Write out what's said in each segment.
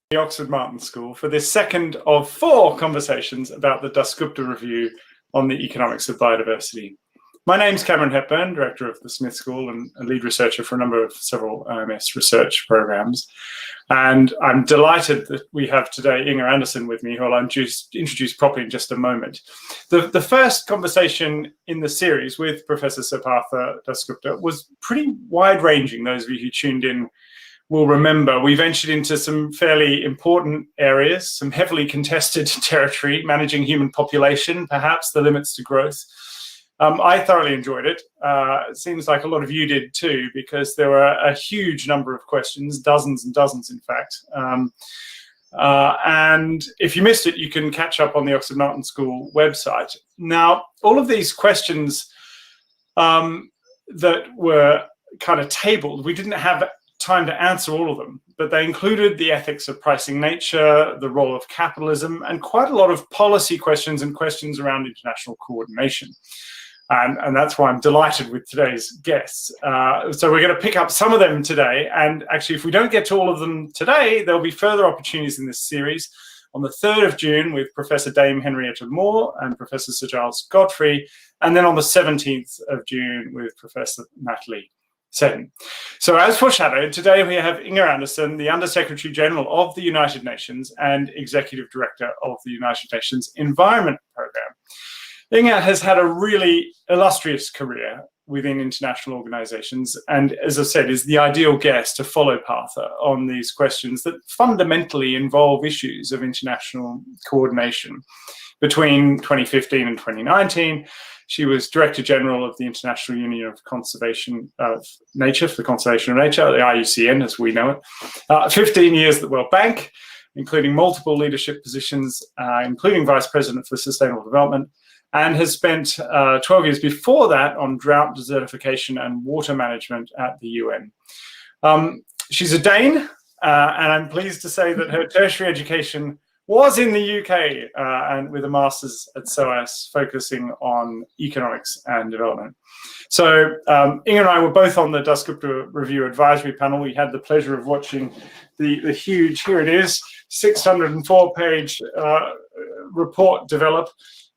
the Oxford Martin School for this second of 4 conversations about the Dasgupta Review on the Economics of Biodiversity. My name's Cameron Hepburn, Director of the Smith School and a lead researcher for a number of several OMS research programs. And I'm delighted that we have today Inger Andersen with me, who I'll introduce properly in just a moment. The first conversation in the series with Professor Siddhartha Dasgupta was pretty wide-ranging. Those of you who tuned in will remember we ventured into some fairly important areas, some heavily contested territory, managing human population, perhaps the limits to growth. I thoroughly enjoyed it. It seems like a lot of you did too, because there were a huge number of questions, dozens and dozens, in fact. And if you missed it, you can catch up on the Oxford Martin School website. Now, all of these questions that were kind of tabled, we didn't have time to answer all of them, but they included the ethics of pricing nature, the role of capitalism, and quite a lot of policy questions and questions around international coordination. And that's why I'm delighted with today's guests. So we're going to pick up some of them today. And actually, if we don't get to all of them today, there'll be further opportunities in this series on the 3rd of June with Professor Dame Henrietta Moore and Professor Sir Giles Godfrey, and then on the 17th of June with Professor Natalie Seddon. So as foreshadowed, today we have Inger Andersen, the Under-Secretary General of the United Nations and Executive Director of the United Nations Environment Programme. Inger has had a really illustrious career within international organizations and, as I said, is the ideal guest to follow Partha on these questions that fundamentally involve issues of international coordination. Between 2015 and 2019, she was Director General of the International Union of Conservation of Nature, for the Conservation of Nature, the IUCN as we know it. 15 years at the World Bank, including multiple leadership positions, including Vice President for Sustainable Development, and has spent 12 years before that on drought desertification and water management at the UN. She's a Dane, and I'm pleased to say that her tertiary education was in the UK and with a master's at SOAS focusing on economics and development. So Inger and I were both on the Dasgupta Review Advisory Panel. We had the pleasure of watching the huge, here it is, 604-page report develop.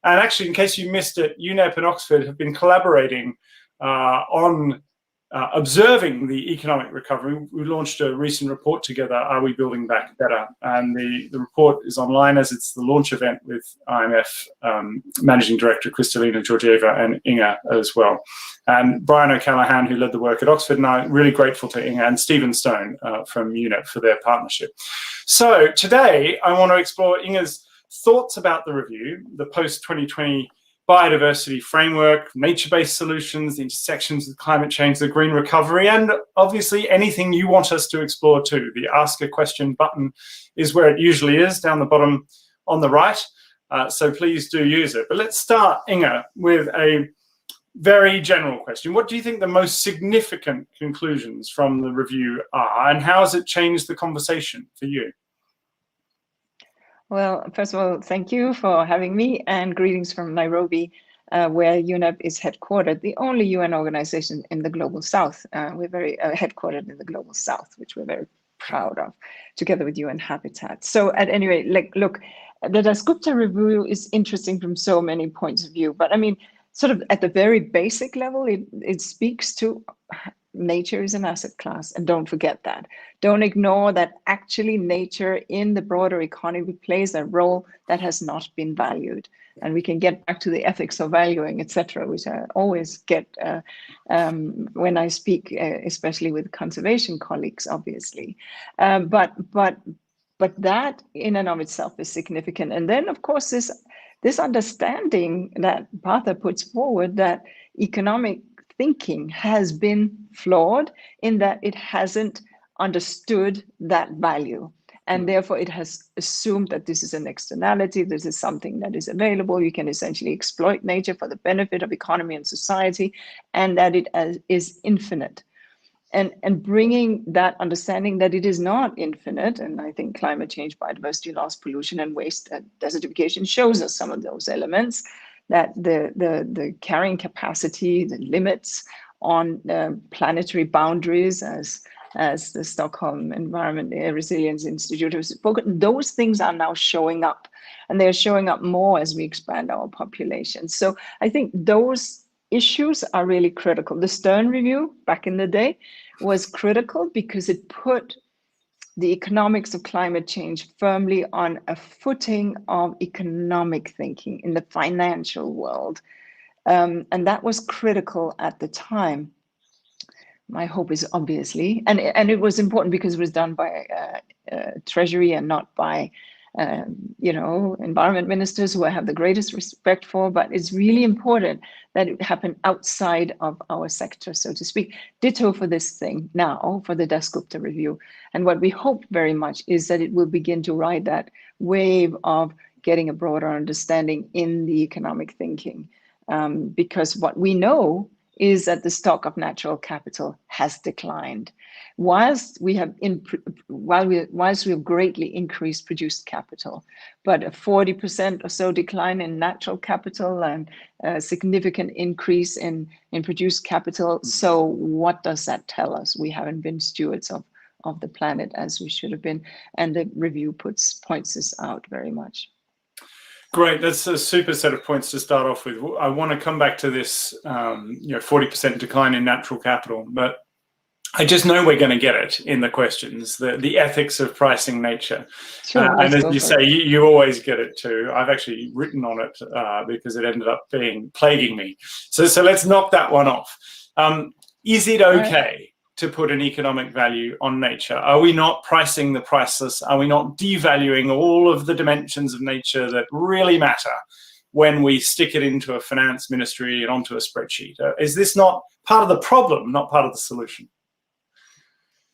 And actually, in case you missed it, UNEP and Oxford have been collaborating on observing the economic recovery. We launched a recent report together, Are We Building Back Better? And the report is online as it's the launch event with IMF Managing Director Kristalina Georgieva and Inger as well. And Brian O'Callaghan, who led the work at Oxford, and I'm really grateful to Inger, and Stephen Stone from UNEP for their partnership. So today, I want to explore Inger's thoughts about the review, the post-2020 biodiversity framework, nature-based solutions, the intersections with climate change, the green recovery, and obviously anything you want us to explore too. The Ask a Question button is where it usually is, down the bottom on the right, so please do use it. But let's start, Inger, with a very general question. What do you think the most significant conclusions from the review are, and how has it changed the conversation for you? Well, first of all, thank you for having me, and greetings from Nairobi, where UNEP is headquartered, the only UN organization in the Global South. We're very headquartered in the Global South, which we're very proud of, together with UN Habitat. So at any rate, look, the Dasgupta Review is interesting from so many points of view, but I mean, sort of at the very basic level, it speaks to nature is an asset class, and don't forget that. Don't ignore that actually nature in the broader economy plays a role that has not been valued. And we can get back to the ethics of valuing, etc., which I always get when I speak, especially with conservation colleagues, obviously. But that in and of itself is significant. And then, of course, this understanding that Partha puts forward, that economic thinking has been flawed in that it hasn't understood that value. And therefore, it has assumed that this is an externality, this is something that is available, you can essentially exploit nature for the benefit of economy and society, and that it is infinite. And bringing that understanding that it is not infinite, and I think climate change, biodiversity loss, pollution, and waste, desertification shows us some of those elements, that the carrying capacity, the limits on planetary boundaries, as as the Stockholm Environment Resilience Institute has spoken. Those things are now showing up, and they're showing up more as we expand our population. So I think those issues are really critical. The Stern Review back in the day was critical because it put the economics of climate change firmly on a footing of economic thinking in the financial world. And that was critical at the time. My hope is obviously, and it was important because it was done by Treasury and not by, environment ministers who I have the greatest respect for, but it's really important that it happened outside of our sector, so to speak. Ditto for this thing now, for the Dasgupta review. And what we hope very much is that it will begin to ride that wave of getting a broader understanding in the economic thinking. Because what we know is that the stock of natural capital has declined. Whilst we have greatly increased produced capital, but a 40% or so decline in natural capital and a significant increase in produced capital. So what does that tell us? We haven't been stewards of the planet as we should have been, and the review points this out very much. Great, that's a super set of points to start off with. I want to come back to this, 40% decline in natural capital, but I just know we're going to get it in the questions, the ethics of pricing nature. Sure, and as you say, you always get it too. I've actually written on it because it ended up plaguing me. So let's knock that one off. Is it okay to put an economic value on nature? Are we not pricing the priceless? Are we not devaluing all of the dimensions of nature that really matter when we stick it into a finance ministry and onto a spreadsheet? Is this not part of the problem, not part of the solution?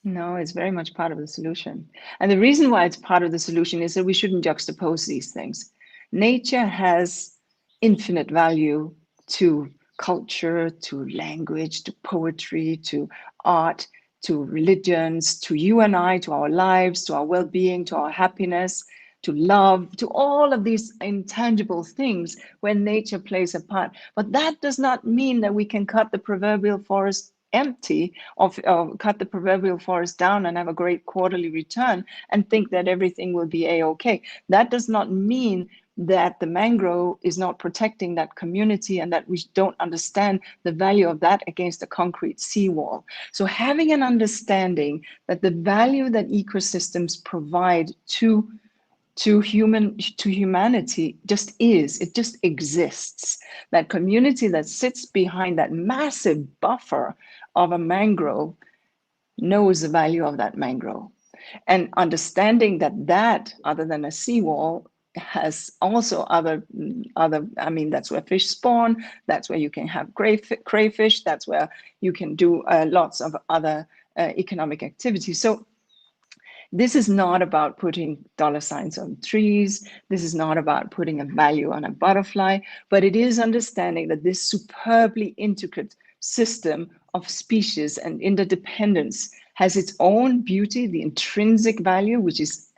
No, it's very much part of the solution. And the reason why it's part of the solution is that we shouldn't juxtapose these things. Nature has infinite value to culture, to language, to poetry, to art, to religions, to you and I, to our lives, to our well-being, to our happiness, to love, to all of these intangible things where nature plays a part. But that does not mean that we can cut the proverbial forest empty, or cut the proverbial forest down and have a great quarterly return and think that everything will be a-okay. That does not mean that the mangrove is not protecting that community and that we don't understand the value of that against a concrete seawall. So having an understanding that the value that ecosystems provide to humanity just exists. That community that sits behind that massive buffer of a mangrove knows the value of that mangrove. And understanding that other than a seawall has also other, that's where fish spawn, that's where you can have crayfish, that's where you can do lots of other economic activities. So this is not about putting dollar signs on trees. This is not about putting a value on a butterfly, but it is understanding that this superbly intricate system of species and interdependence has its own beauty, the intrinsic value, which is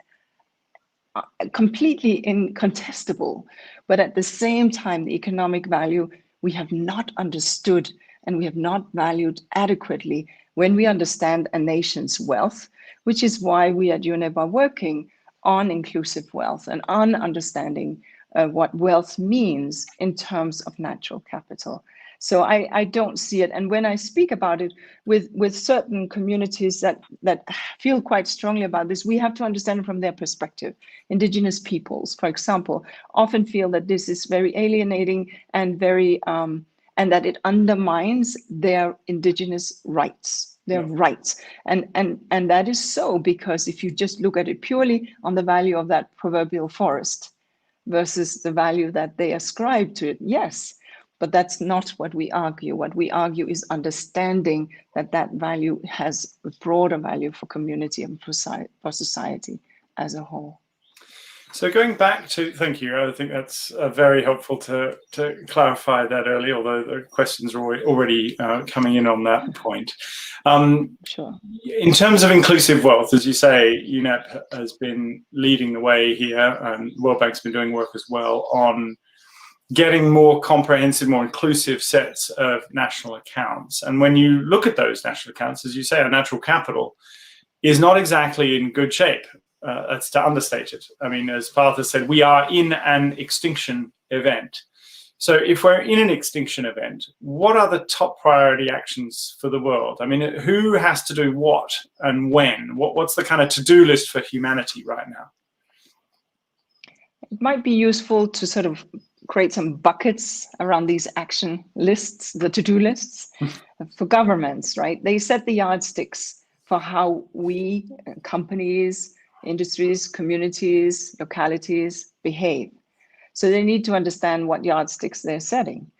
completely incontestable. But at the same time, the economic value we have not understood and we have not valued adequately when we understand a nation's wealth, which is why we at UNEP are working on inclusive wealth and on understanding what wealth means in terms of natural capital. So I don't see it. And when I speak about it with certain communities that feel quite strongly about this, we have to understand it from their perspective. Indigenous peoples, for example, often feel that this is very alienating and very and that it undermines their indigenous rights. Their rights. And that is so because if you just look at it purely on the value of that proverbial forest versus the value that they ascribe to it, yes, but that's not what we argue. What we argue is understanding that that value has a broader value for community and for society as a whole. So going back to, thank you, I think that's very helpful to clarify that early, although the questions are already coming in on that point. Sure. In terms of inclusive wealth, as you say, UNEP has been leading the way here, and World Bank's been doing work as well on getting more comprehensive, more inclusive sets of national accounts. And when you look at those national accounts, as you say, our natural capital is not exactly in good shape. That's to understate it. I mean, as Partha said, we are in an extinction event. So if we're in an extinction event, what are the top priority actions for the world? I mean, who has to do what and when? What's the kind of to-do list for humanity right now? It might be useful to sort of create some buckets around these action lists, the to-do lists for governments, right? They set the yardsticks for how we, companies, industries, communities, localities behave. So they need to understand what yardsticks they're setting.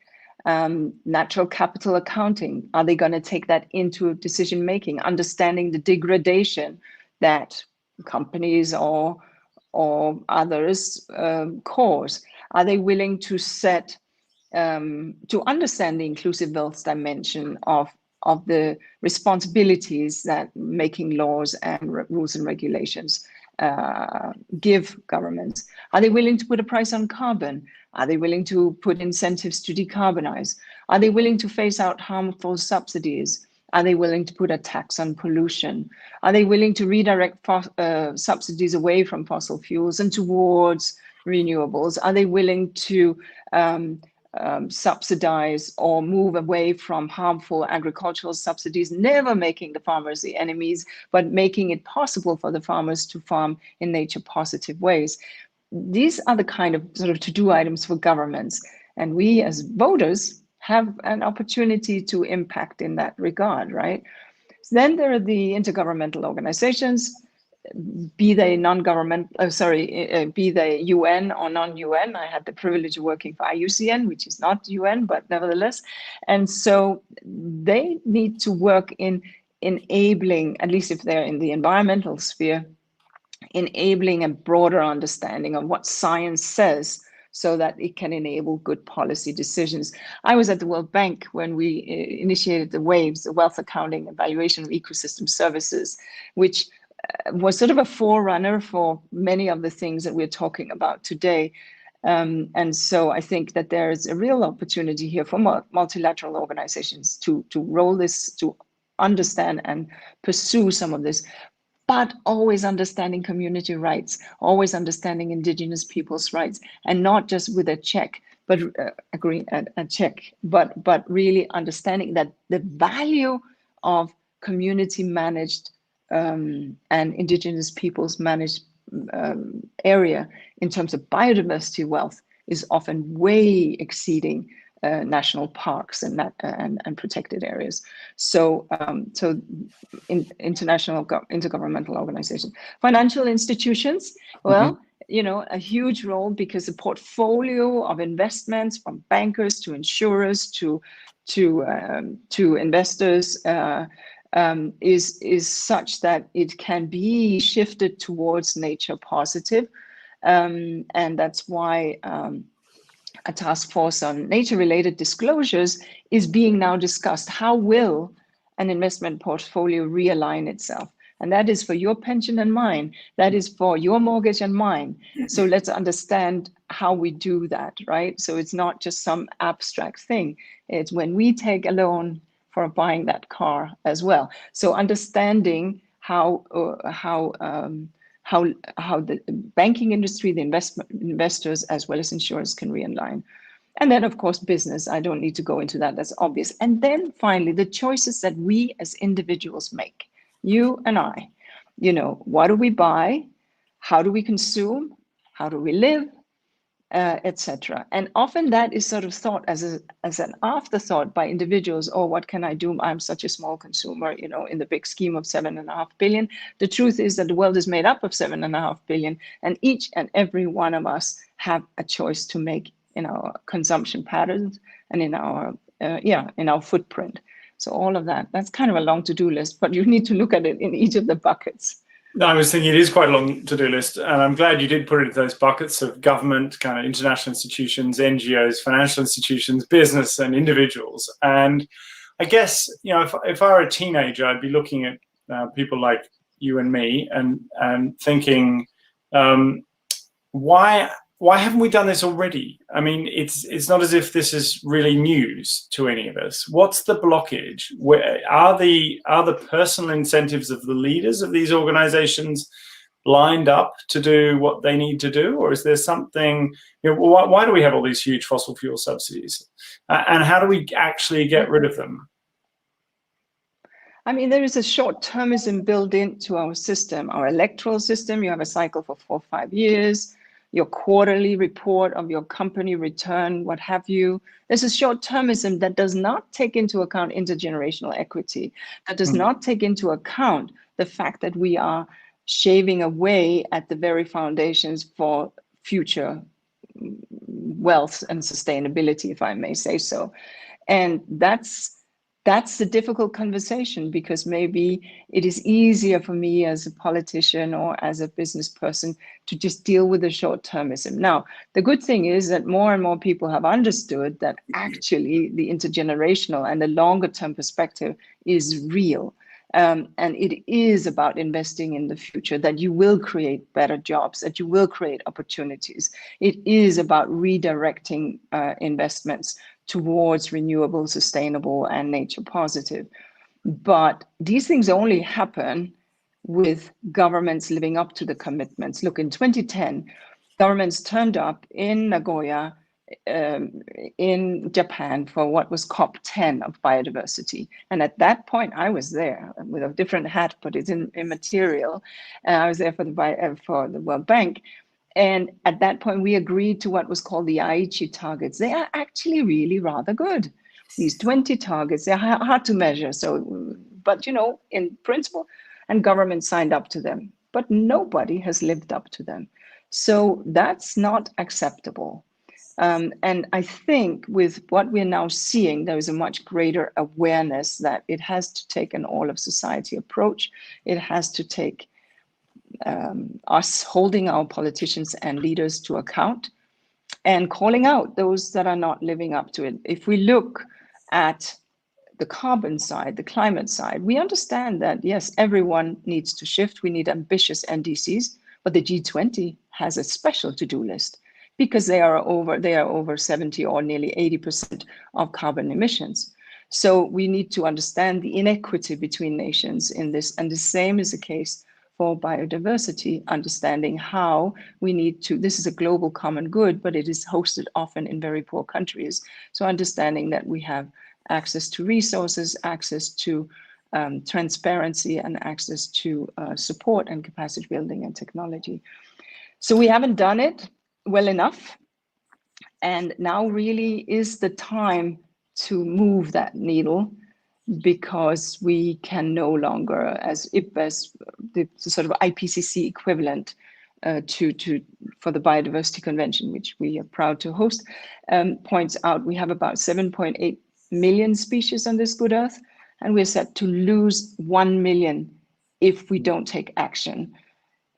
Natural capital accounting, are they going to take that into decision making? Understanding the degradation that companies or others cause. Are they willing to set to understand the inclusive wealth dimension of the responsibilities that making laws and rules and regulations give governments? Are they willing to put a price on carbon? Are they willing to put incentives to decarbonize? Are they willing to phase out harmful subsidies? Are they willing to put a tax on pollution? Are they willing to redirect subsidies away from fossil fuels and towards renewables? Are they willing to subsidize or move away from harmful agricultural subsidies, never making the farmers the enemies, but making it possible for the farmers to farm in nature positive ways? These are the kind of sort of to-do items for governments. And we as voters have an opportunity to impact in that regard, right? So then there are the intergovernmental organizations, be they be they UN or non-UN. I had the privilege of working for IUCN, which is not UN, but nevertheless. And so they need to work in enabling, at least if they're in the environmental sphere, enabling a broader understanding of what science says so that it can enable good policy decisions. I was at the World Bank when we initiated the WAVES, the Wealth Accounting Evaluation of Ecosystem Services, which was sort of a forerunner for many of the things that we're talking about today. And so I think that there is a real opportunity here for multilateral organizations to roll this, to understand and pursue some of this, but always understanding community rights, always understanding indigenous people's rights, and not just with a check, but a check, but really understanding that the value of community managed and indigenous peoples managed area in terms of biodiversity wealth is often way exceeding national parks and protected areas. So intergovernmental organizations, financial institutions, well, you know, a huge role, because the portfolio of investments from bankers to insurers to investors is such that it can be shifted towards nature positive, and that's why a task force on nature-related disclosures is being now discussed. How will an investment portfolio realign itself? And that is for your pension and mine. That is for your mortgage and mine. So let's understand how we do that, right? So it's not just some abstract thing. It's when we take a loan for buying that car as well. So understanding how the banking industry, the investors, as well as insurers can realign. And then, of course, business. I don't need to go into that. That's obvious. And then finally, the choices that we as individuals make, you and I, you know, what do we buy? How do we consume? How do we live? Etc. And often that is sort of thought as an afterthought by individuals. Oh, what can I do? I'm such a small consumer, you know, in the big scheme of 7.5 billion. The truth is that the world is made up of 7.5 billion, and each and every one of us have a choice to make in our consumption patterns and in our footprint. So all of that's kind of a long to-do list, but you need to look at it in each of the buckets. I was thinking it is quite a long to-do list, and I'm glad you did put it into those buckets of government, kind of international institutions, NGOs, financial institutions, business, and individuals. And I guess, you know, if I were a teenager, I'd be looking at people like you and me and thinking, why why haven't we done this already? I mean, it's not as if this is really news to any of us. What's the blockage? Where are the personal incentives of the leaders of these organizations lined up to do what they need to do, or is there something? Why do we have all these huge fossil fuel subsidies, and how do we actually get rid of them? I mean, there is a short-termism built into our system, our electoral system. You have a cycle for 4 or 5 years, your quarterly report of your company return, what have you. There's a short-termism that does not take into account intergenerational equity, that does not take into account the fact that we are shaving away at the very foundations for future wealth and sustainability, if I may say so. And that's the difficult conversation, because maybe it is easier for me as a politician or as a business person to just deal with the short-termism. Now, the good thing is that more and more people have understood that actually the intergenerational and the longer-term perspective is real. And it is about investing in the future, that you will create better jobs, that you will create opportunities. It is about redirecting investments towards renewable, sustainable, and nature positive. But these things only happen with governments living up to the commitments. Look, in 2010, governments turned up in Nagoya, in Japan, for what was COP10 of biodiversity. And at that point, I was there with a different hat, but it's immaterial. And I was there for the World Bank. And at that point, we agreed to what was called the Aichi targets. They are actually really rather good. These 20 targets, they're hard to measure. So, but in principle, and government signed up to them, but nobody has lived up to them. So that's not acceptable. And I think with what we're now seeing, there is a much greater awareness that it has to take an all of society approach. It has to take us holding our politicians and leaders to account and calling out those that are not living up to it. If we look at the carbon side, the climate side, we understand that, yes, everyone needs to shift. We need ambitious NDCs, but the G20 has a special to-do list because they are over 70 or nearly 80% of carbon emissions. So we need to understand the inequity between nations in this, and the same is the case for biodiversity, understanding how we need to, this is a global common good, but it is hosted often in very poor countries. So understanding that we have access to resources, access to transparency, and access to support and capacity building and technology. So we haven't done it well enough. And now really is the time to move that needle, because we can no longer, as the sort of IPCC equivalent for the Biodiversity Convention, which we are proud to host, points out, we have about 7.8 million species on this good earth, and we're set to lose 1 million if we don't take action.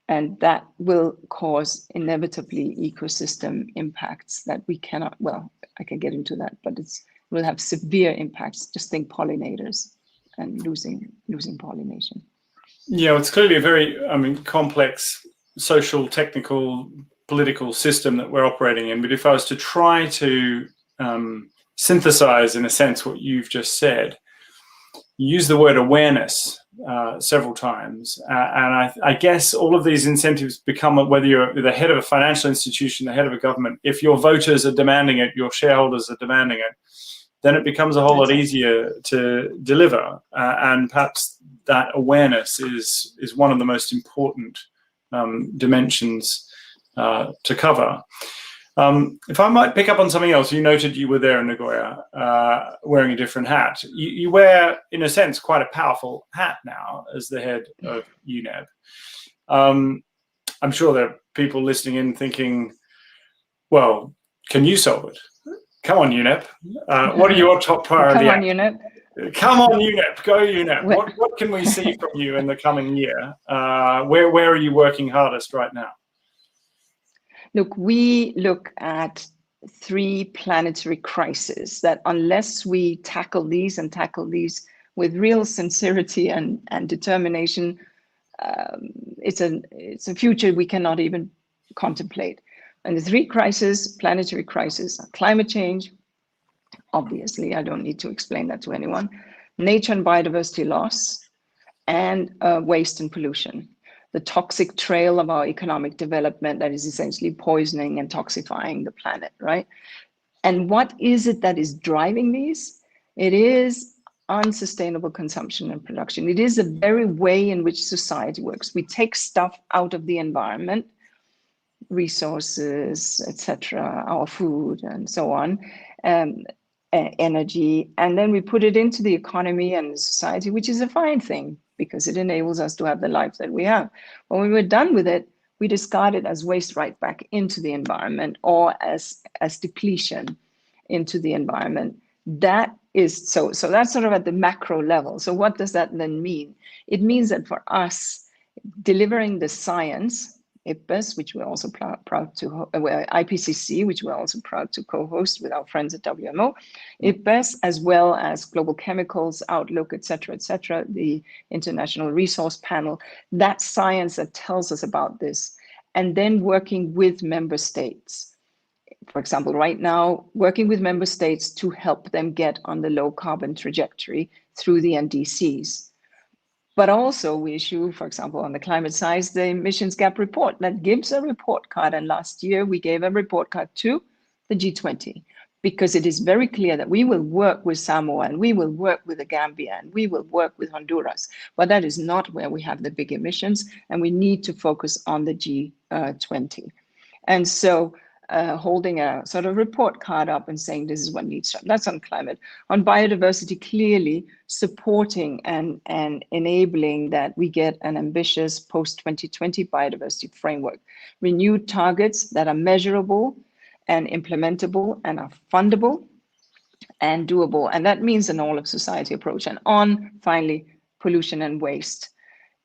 And that will cause inevitably ecosystem impacts that we cannot, well, I can get into that, but it will have severe impacts. Just think pollinators and losing pollination. Yeah, it's clearly a very, complex social, technical, political system that we're operating in. But if I was to try to synthesize, in a sense, what you've just said, you use the word awareness several times. And I guess all of these incentives become, whether you're the head of a financial institution, the head of a government, if your voters are demanding it, your shareholders are demanding it, then it becomes a whole lot easier to deliver. And perhaps that awareness is one of the most important dimensions to cover. If I might pick up on something else, you noted you were there in Nagoya wearing a different hat. You wear, in a sense, quite a powerful hat now as the head of UNEP. I'm sure there are people listening in thinking, well, can you solve it? Come on, UNEP. What are your top priority? Come on, UNEP. Come on, UNEP. Go, UNEP. What can we see from you in the coming year? Where are you working hardest right now? Look, we look at 3 planetary crises that, unless we tackle these with real sincerity and determination, it's a future we cannot even contemplate. And the three crises, planetary crisis, are climate change. Obviously, I don't need to explain that to anyone. Nature and biodiversity loss, and waste and pollution. The toxic trail of our economic development that is essentially poisoning and toxifying the planet, right? And what is it that is driving these? It is unsustainable consumption and production. It is the very way in which society works. We take stuff out of the environment, resources, etc., our food and so on, energy, and then we put it into the economy and society, which is a fine thing because it enables us to have the life that we have. But when we're done with it, we discard it as waste right back into the environment or as depletion into the environment. That is so that's sort of at the macro level. So what does that then mean? It means that for us, delivering the science, IPBES, which we're also proud to, IPCC, which we're also proud to co-host with our friends at WMO, IPBES, as well as Global Chemicals, Outlook, et cetera, the International Resource Panel, that science that tells us about this, and then working with member states. For example, right now, working with member states to help them get on the low carbon trajectory through the NDCs. But also we issue, for example, on the climate side, the emissions gap report that gives a report card. And last year we gave a report card to the G20 because it is very clear that we will work with Samoa and we will work with the Gambia and we will work with Honduras. But that is not where we have the big emissions, and we need to focus on the G20. And so holding a sort of report card up and saying this is what needs to happen. That's on climate. On biodiversity, clearly supporting and enabling that we get an ambitious post-2020 biodiversity framework. Renewed targets that are measurable and implementable and are fundable and doable. And that means an all of society approach. And on, finally, pollution and waste,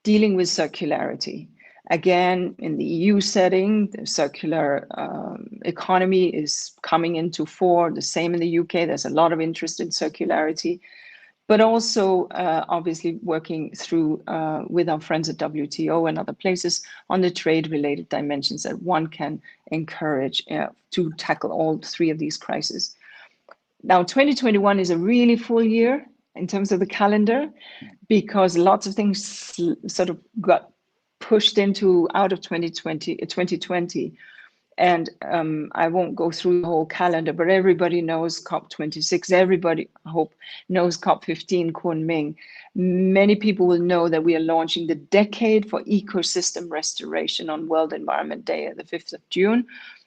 dealing with circularity. Again, in the EU setting, the circular economy is coming into fore, the same in the UK. There's a lot of interest in circularity, but also obviously working through with our friends at WTO and other places on the trade-related dimensions that one can encourage to tackle all three of these crises. Now, 2021 is a really full year in terms of the calendar because lots of things sort of got pushed out of 2020, and I won't go through the whole calendar, but everybody knows COP26. Everybody, I hope, knows COP15 Kunming. Many people will know that we are launching the Decade for Ecosystem Restoration on World Environment Day, the 5th of June,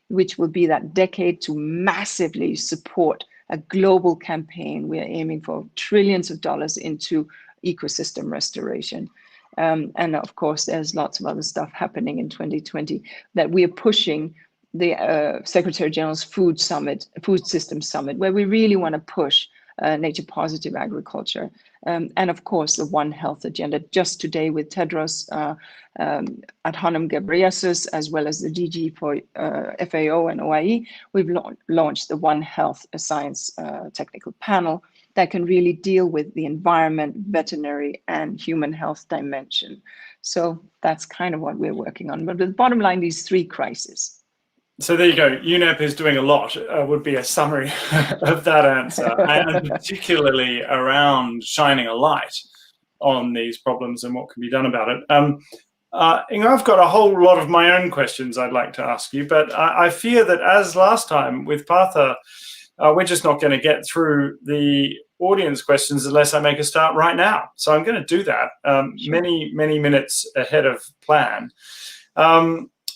which will be that decade to massively support a global campaign. We are aiming for trillions of dollars into ecosystem restoration. And of course, there's lots of other stuff happening in 2020 that we are pushing. The Secretary General's Food Systems Summit, where we really want to push nature positive agriculture. And of course, the One Health agenda. Just today with Tedros Adhanom Ghebreyesus, as well as the DG for FAO and OIE, we've launched the One Health Science Technical Panel that can really deal with the environment, veterinary, and human health dimension. So that's kind of what we're working on. But the bottom line, these three crises. So there you go. UNEP is doing a lot, would be a summary of that answer, and particularly around shining a light on these problems and what can be done about it. Inger, I've got a whole lot of my own questions I'd like to ask you, but I fear that as last time with Partha, we're just not going to get through the audience questions unless I make a start right now. So I'm going to do that Sure. many minutes ahead of plan.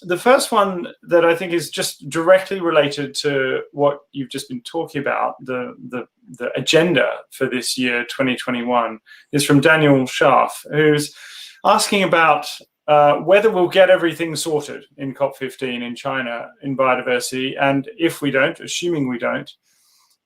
The first one that I think is just directly related to what you've just been talking about, the agenda for this year, 2021, is from Daniel Scharf, who's asking about whether we'll get everything sorted in COP15 in China in biodiversity, and if we don't, assuming we don't,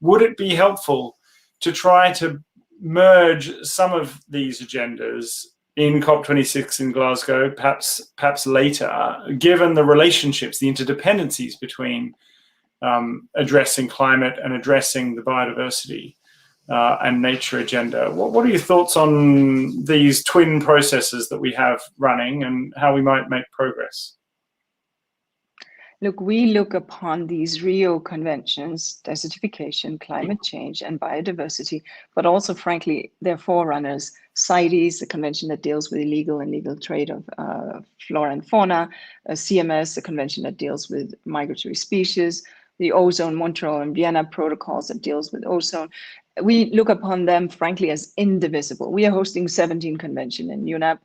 would it be helpful to try to merge some of these agendas in COP26 in Glasgow, perhaps later, given the relationships, the interdependencies between addressing climate and addressing the biodiversity and nature agenda? What are your thoughts on these twin processes that we have running and how we might make progress? Look, we look upon these Rio conventions, desertification, climate change, and biodiversity, but also, frankly, their forerunners, CITES, the convention that deals with illegal and legal trade of flora and fauna, CMS, the convention that deals with migratory species, the ozone, Montreal and Vienna protocols that deals with ozone. We look upon them, frankly, as indivisible. We are hosting 17 convention in UNEP.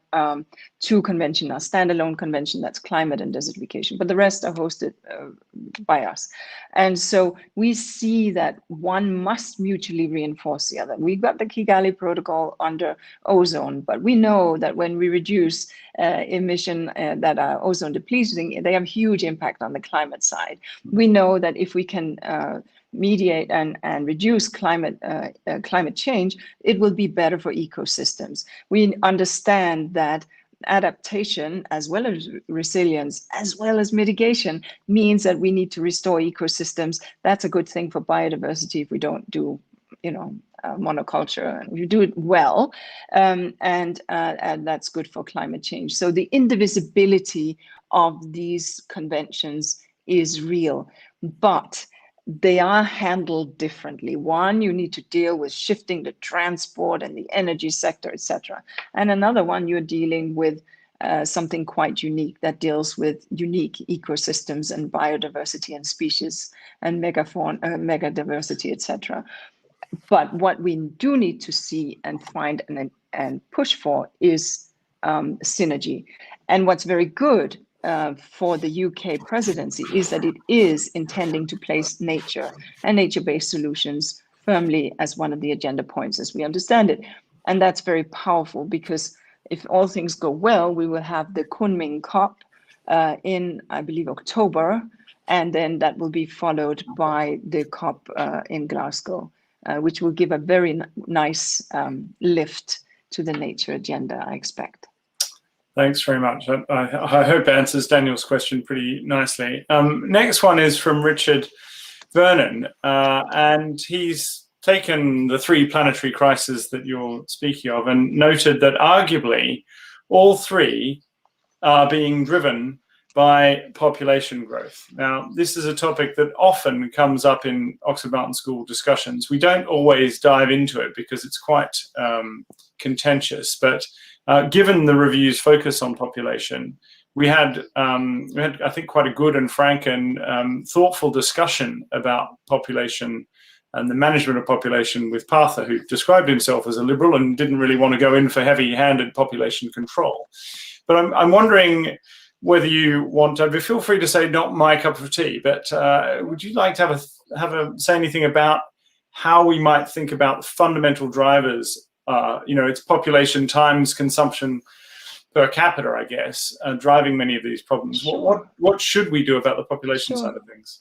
2 convention are standalone convention, that's climate and desertification, but the rest are hosted by us. And so we see that one must mutually reinforce the other. We've got the Kigali Protocol under ozone, but we know that when we reduce emission that are ozone depleting, they have huge impact on the climate side. We know that if we can mediate and reduce climate change, it will be better for ecosystems. We understand that adaptation as well as resilience as well as mitigation means that we need to restore ecosystems. That's a good thing for biodiversity if we don't do, monoculture, and we do it well, and that's good for climate change. So the indivisibility of these conventions is real, but they are handled differently. One, you need to deal with shifting the transport and the energy sector, etc. And another one, you're dealing with something quite unique that deals with unique ecosystems and biodiversity and species and megadiversity, etc. But what we do need to see and find and push for is synergy. And what's very good for the UK presidency is that it is intending to place nature and nature-based solutions firmly as one of the agenda points as we understand it. And that's very powerful because if all things go well, we will have the Kunming COP in, I believe, October, and then that will be followed by the COP in Glasgow, which will give a very nice lift to the nature agenda, I expect. Thanks very much. I hope answers Daniel's question pretty nicely. Next one is from Richard Vernon, and he's taken the 3 planetary crises that you're speaking of and noted that arguably all 3 are being driven by population growth. Now, this is a topic that often comes up in Oxford Martin School discussions. We don't always dive into it because it's quite contentious, but given the review's focus on population, we had, I think, quite a good and frank and thoughtful discussion about population and the management of population with Partha, who described himself as a liberal and didn't really want to go in for heavy-handed population control. But I'm wondering whether you want to, feel free to say not my cup of tea, but would you like to say anything about how we might think about fundamental drivers? It's population times consumption per capita, I guess, driving many of these problems. Sure. What should we do about the population side of things?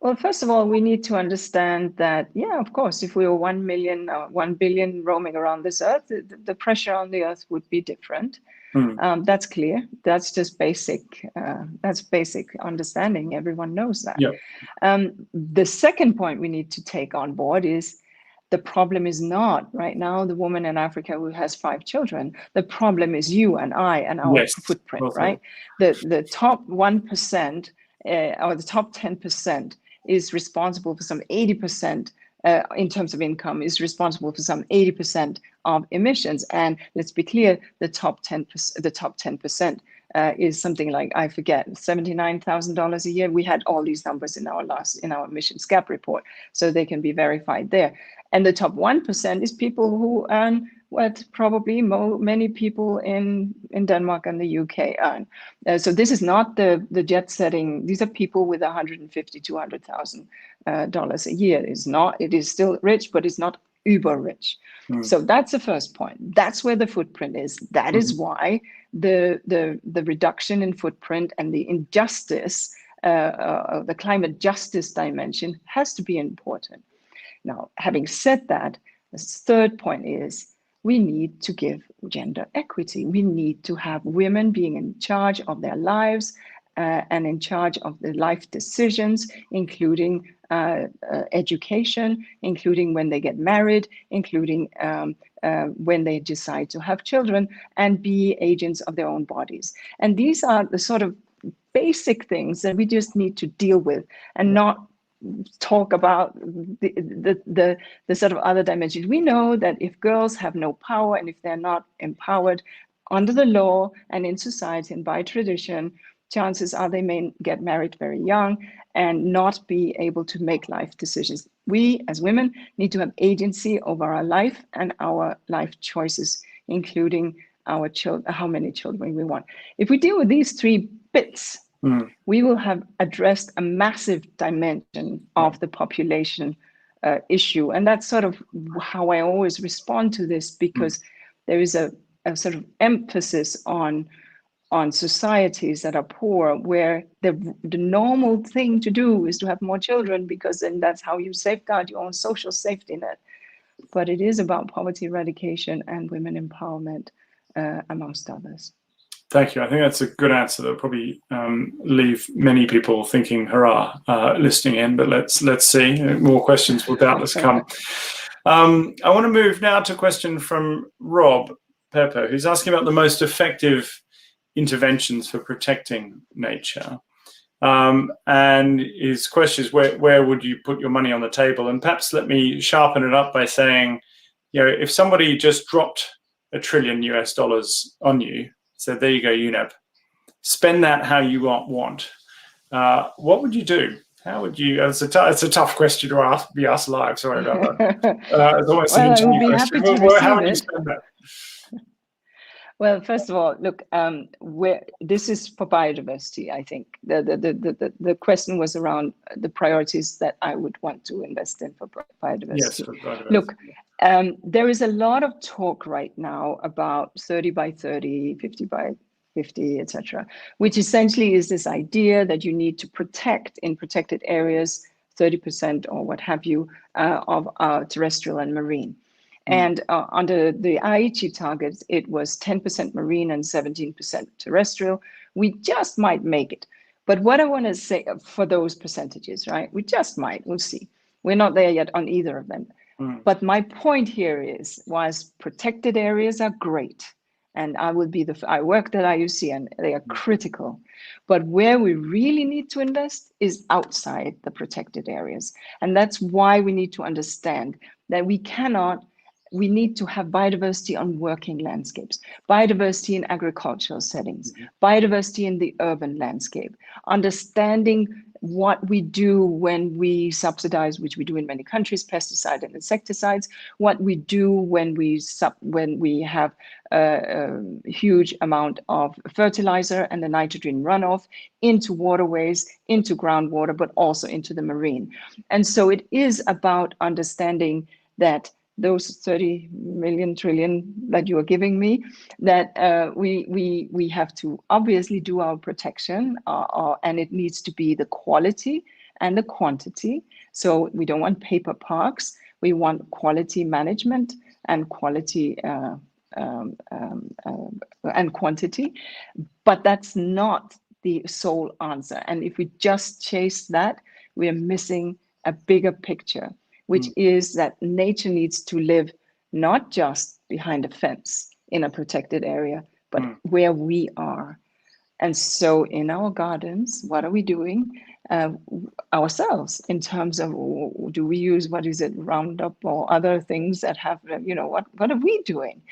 Well, first of all, we need to understand that, yeah, of course, if we were 1 million or 1 billion roaming around this earth, the pressure on the earth would be different. That's clear. That's just basic. That's basic understanding. Everyone knows that. Yeah. The second point we need to take on board is the problem is not right now the woman in Africa who has 5 children. The problem is you and I and our footprint, right? The top 1% or the top 10% is responsible for some 80%. In terms of income, is responsible for some 80% of emissions. And let's be clear, the top 10% is something like, I forget, $79,000 a year. We had all these numbers in our emissions gap report, so they can be verified there. And the top 1% is people who earn what probably many people in Denmark and the UK earn. So this is not the jet setting. These are people with $150,000 to $200,000 a year. It is still rich, but it's not uber rich. So that's the first point. That's where the footprint is. That is why the reduction in footprint and the injustice, the climate justice dimension has to be important. Now, having said that, the third point is we need to give gender equity. We need to have women being in charge of their lives and in charge of the life decisions, including education, including when they get married, including when they decide to have children, and be agents of their own bodies. And these are the sort of basic things that we just need to deal with and not talk about the sort of other dimensions. We know that if girls have no power and if they're not empowered under the law and in society and by tradition, chances are they may get married very young and not be able to make life decisions. We as women need to have agency over our life and our life choices, including our children, how many children we want. If we deal with these three bits, we will have addressed a massive dimension of the population issue. And that's sort of how I always respond to this, because there is a sort of emphasis on societies that are poor, where the normal thing to do is to have more children, because then that's how you safeguard your own social safety net. But it is about poverty eradication and women empowerment, amongst others. Thank you. I think that's a good answer. That'll probably leave many people thinking, hurrah, listening in, but let's see. More questions will doubtless come. I want to move now to a question from Rob Pepper, who's asking about the most effective interventions for protecting nature. And his question is, where would you put your money on the table? And perhaps let me sharpen it up by saying, if somebody just dropped $1 trillion on you, said, there you go, UNEP, spend that how you want, what would you do? How would you? It's a tough question to be asked live. Sorry about that. It's almost an interview question. How would you spend that? Well, first of all, look, this is for biodiversity. I think the question was around the priorities that I would want to invest in for biodiversity. Yes, for biodiversity. Look, there is a lot of talk right now about 30 by 30, 50 by 50, etc., which essentially is this idea that you need to protect in protected areas 30% or what have you of terrestrial and marine. And under the Aichi targets, it was 10% marine and 17% terrestrial. We just might make it. But what I want to say for those percentages, right? We just might, we'll see. We're not there yet on either of them. But my point here is, whilst protected areas are great, and I worked at IUC and they are critical, but where we really need to invest is outside the protected areas. And that's why we need to understand that we need to have biodiversity on working landscapes, biodiversity in agricultural settings, biodiversity in the urban landscape, understanding what we do when we subsidize, which we do in many countries, pesticides and insecticides, what we do when we have a huge amount of fertilizer and the nitrogen runoff into waterways, into groundwater, but also into the marine. And so it is about understanding that those 30 million trillion that you are giving me, that we have to obviously do our protection, and it needs to be the quality and the quantity. So we don't want paper parks. We want quality management and quality and quantity. But that's not the sole answer. And if we just chase that, we are missing a bigger picture, which is that nature needs to live not just behind a fence in a protected area, but where we are. And so in our gardens, what are we doing ourselves in terms of, do we use, Roundup or other things that have, what are we doing?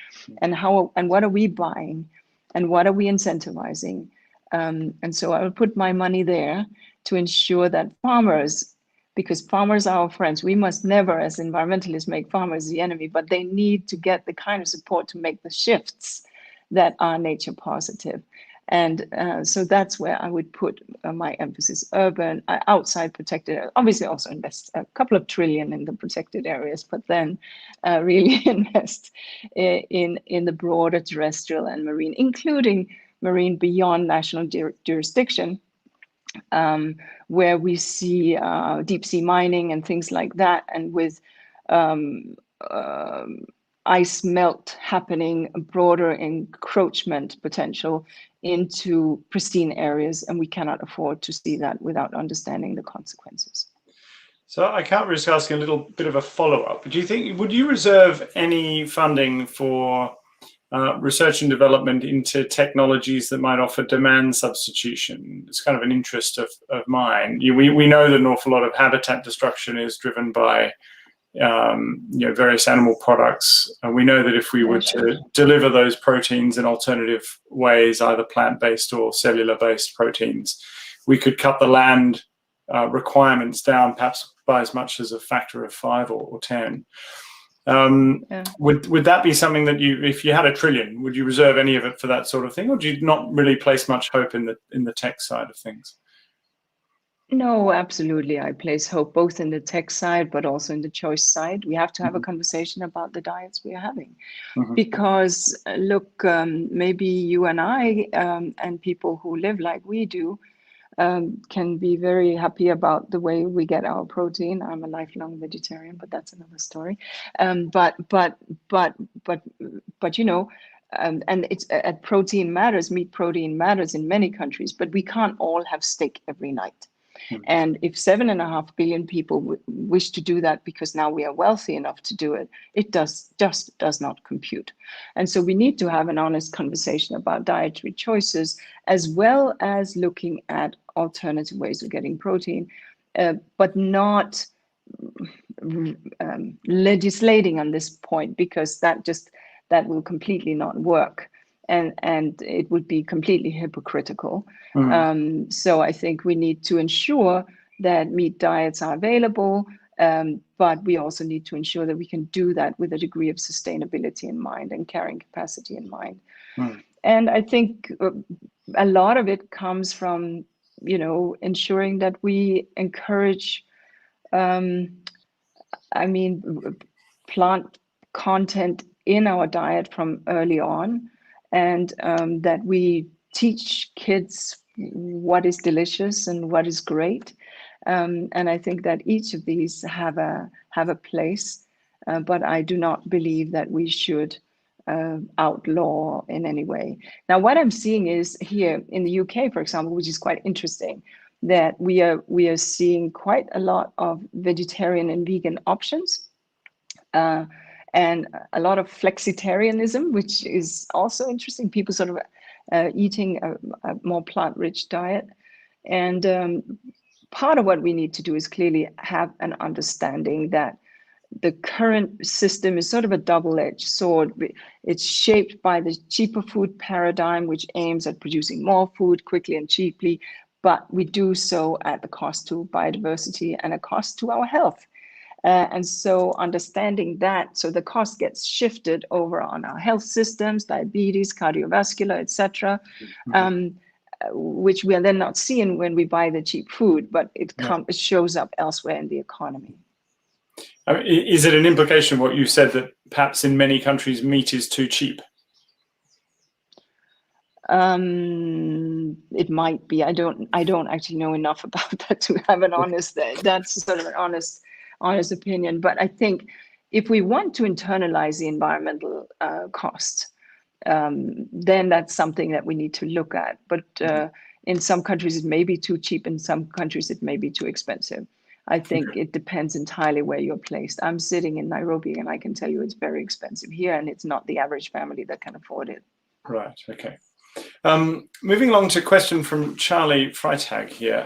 And what are we buying? And what are we incentivizing? And so I will put my money there to ensure that farmers, because farmers are our friends. We must never, as environmentalists, make farmers the enemy, but they need to get the kind of support to make the shifts that are nature positive. And so that's where I would put my emphasis: urban, outside protected, obviously also invest a couple of trillion in the protected areas, but then really invest in the broader terrestrial and marine, including marine beyond national jurisdiction, where we see deep sea mining and things like that, and with ice melt happening, broader encroachment potential into pristine areas, and we cannot afford to see that without understanding the consequences. So I can't risk asking a little bit of a follow-up, but would you reserve any funding for research and development into technologies that might offer demand substitution. It's kind of an interest of mine. We know that an awful lot of habitat destruction is driven by various animal products. And we know that if we were to deliver those proteins in alternative ways, either plant-based or cellular-based proteins, we could cut the land requirements down perhaps by as much as a factor of 5 or 10. Would that be something that if you had $1 trillion, would you reserve any of it for that sort of thing, or do you not really place much hope in the tech side of things? No, absolutely. I place hope both in the tech side, but also in the choice side. We have to have a conversation about the diets we are having, because look, maybe you and I and people who live like we do can be very happy about the way we get our protein. I'm a lifelong vegetarian, but that's another story. But and it's protein matters. Meat protein matters in many countries, but we can't all have steak every night. And if 7.5 billion people wish to do that because now we are wealthy enough to do it, it just does not compute. And so we need to have an honest conversation about dietary choices, as well as looking at alternative ways of getting protein, but not legislating on this point, because that will completely not work. And it would be completely hypocritical. So I think we need to ensure that meat diets are available, but we also need to ensure that we can do that with a degree of sustainability in mind and carrying capacity in mind. And I think a lot of it comes from, ensuring that we encourage, plant content in our diet from early on, and that we teach kids what is delicious and what is great. And I think that each of these have a place, but I do not believe that we should outlaw in any way. Now, what I'm seeing is here in the UK, for example, which is quite interesting, that we are seeing quite a lot of vegetarian and vegan options. And a lot of flexitarianism, which is also interesting. People sort of eating a more plant-rich diet. And part of what we need to do is clearly have an understanding that the current system is sort of a double-edged sword. It's shaped by the cheaper food paradigm, which aims at producing more food quickly and cheaply, but we do so at the cost to biodiversity and a cost to our health. And so understanding that, so the cost gets shifted over on our health systems, diabetes, cardiovascular, etc., which we are then not seeing when we buy the cheap food, but it shows up elsewhere in the economy. Is it an implication what you said, that perhaps in many countries meat is too cheap? It might be. I don't actually know enough about that to have an honest. That's sort of an honest opinion. But I think if we want to internalize the environmental cost, then that's something that we need to look at. But in some countries it may be too cheap. In some countries it may be too expensive. I think it depends entirely where you're placed. I'm sitting in Nairobi, and I can tell you it's very expensive here, and it's not the average family that can afford it. Right. Okay. Moving along to a question from Charlie Freitag here.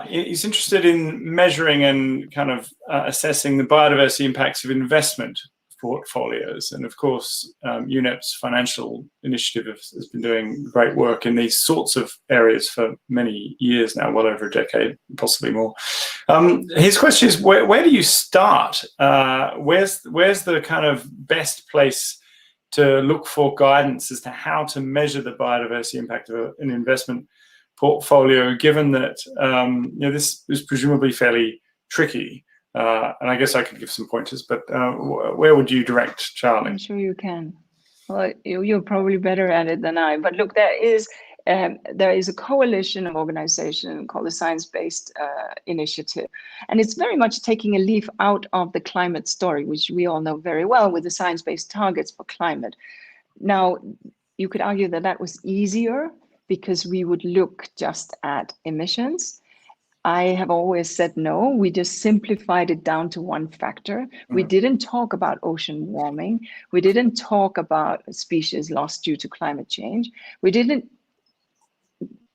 He's interested in measuring and kind of assessing the biodiversity impacts of investment portfolios. And of course, UNEP's financial initiative has been doing great work in these sorts of areas for many years now, well over a decade, possibly more. His question is, where do you start? Where's the kind of best place to look for guidance as to how to measure the biodiversity impact of an investment portfolio, given that this is presumably fairly tricky? And I guess I could give some pointers, but where would you direct, Charlie? I'm sure you can. Well, you're probably better at it than I. But look, there is a coalition of organizations called the Science-Based Initiative. And it's very much taking a leaf out of the climate story, which we all know very well, with the science-based targets for climate. Now, you could argue that that was easier because we would look just at emissions. I have always said no. We just simplified it down to one factor. We didn't talk about ocean warming. We didn't talk about species lost due to climate change. We didn't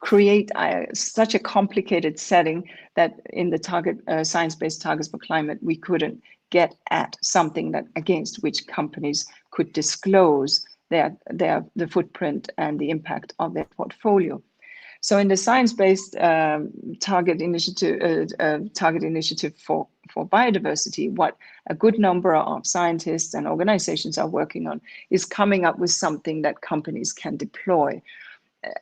create such a complicated setting that in the target science-based targets for climate, we couldn't get at something that against which companies could disclose the footprint and the impact of their portfolio. So in the science-based target initiative for biodiversity, what a good number of scientists and organizations are working on is coming up with something that companies can deploy.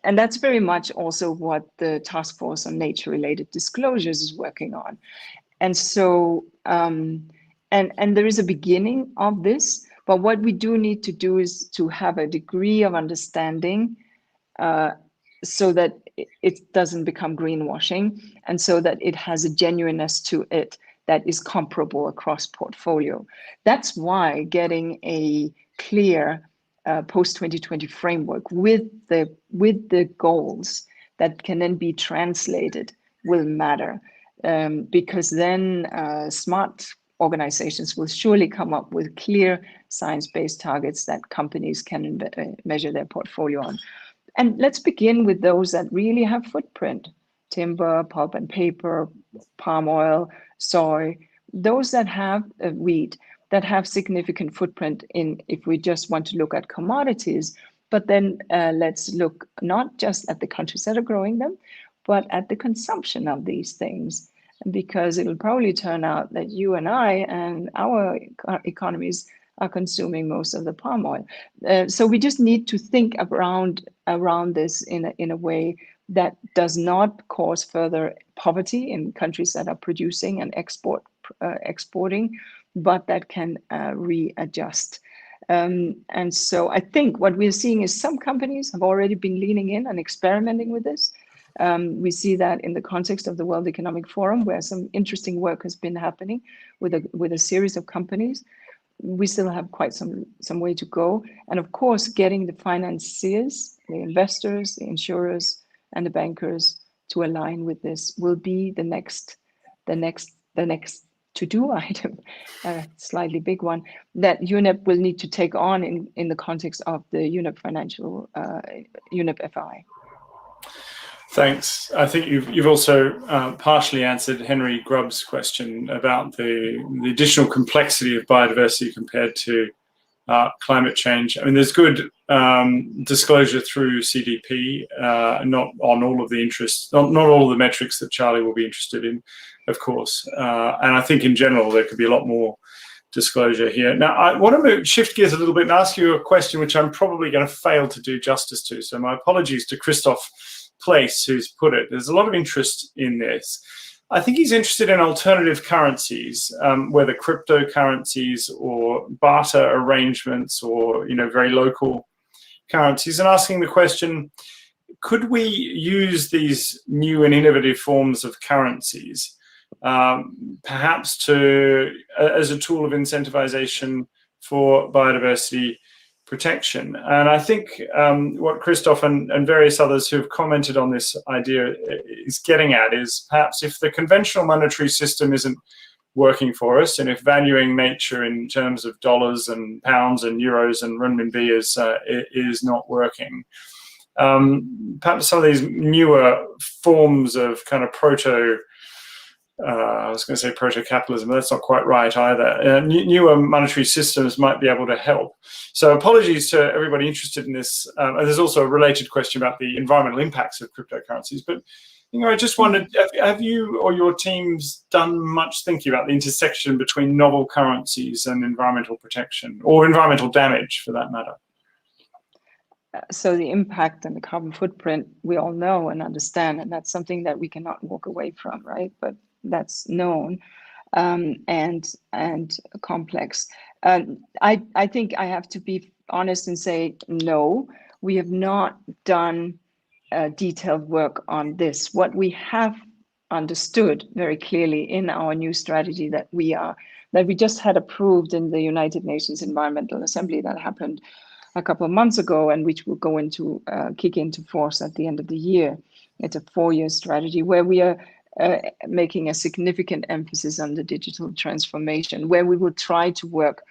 And that's very much also what the Task Force on Nature-related Disclosures is working on. And so, and there is a beginning of this, but what we do need to do is to have a degree of understanding so that it doesn't become greenwashing, and so that it has a genuineness to it that is comparable across portfolio. That's why getting a clear post-2020 framework with the goals that can then be translated will matter, because then smart organizations will surely come up with clear science-based targets that companies can measure their portfolio on. And let's begin with those that really have footprint: timber, pulp and paper, palm oil, soy, those that have wheat, that have significant footprint in, if we just want to look at commodities, but then let's look not just at the countries that are growing them, but at the consumption of these things. Because it'll probably turn out that you and I and our economies are consuming most of the palm oil. So we just need to think around this in a way that does not cause further poverty in countries that are producing and exporting, but that can readjust. And so I think what we're seeing is some companies have already been leaning in and experimenting with this. We see that in the context of the World Economic Forum, where some interesting work has been happening with a series of companies. We still have quite some way to go. And of course, getting the financiers, the investors, the insurers, and the bankers to align with this will be the next to-do item, a slightly big one, that UNEP will need to take on in the context of the UNEP UNEP FI. Thanks. I think you've also partially answered Henry Grubb's question about the additional complexity of biodiversity compared to climate change. I mean, there's good disclosure through CDP, not on all of the interests, not all of the metrics that Charlie will be interested in, of course. And I think in general, there could be a lot more disclosure here. Now, I want to shift gears a little bit and ask you a question which I'm probably going to fail to do justice to. So my apologies to Christoph Place, who's put it. There's a lot of interest in this. I think he's interested in alternative currencies, whether cryptocurrencies or barter arrangements or, very local currencies, and asking the question, could we use these new and innovative forms of currencies perhaps as a tool of incentivization for biodiversity protection? And I think what Christoph and various others who've commented on this idea is getting at is perhaps if the conventional monetary system isn't working for us, and if valuing nature in terms of dollars and pounds and euros and renminbi is not working, perhaps some of these newer forms of kind of I was going to say proto-capitalism, but that's not quite right either. Newer monetary systems might be able to help. So apologies to everybody interested in this. And there's also a related question about the environmental impacts of cryptocurrencies. But I just wondered, have you or your teams done much thinking about the intersection between novel currencies and environmental protection, or environmental damage for that matter? So the impact and the carbon footprint, we all know and understand, and that's something that we cannot walk away from, right? But that's known and complex. I think I have to be honest and say, no, we have not done detailed work on this. What we have understood very clearly in our new strategy that we just had approved in the United Nations Environmental Assembly that happened a couple of months ago, and which will go into kick into force at the end of the year. It's a 4-year strategy where we are making a significant emphasis on the digital transformation, where we will try to work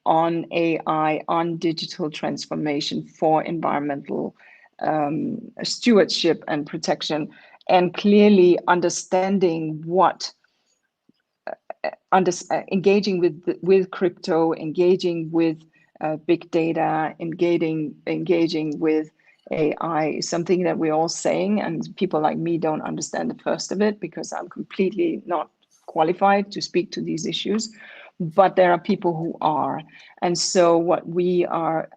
on AI, on digital transformation for environmental stewardship and protection, and clearly understanding what engaging with crypto, engaging with big data, engaging with AI is something that we're all saying, and people like me don't understand the first of it because I'm completely not qualified to speak to these issues. But there are people who are. And so what we are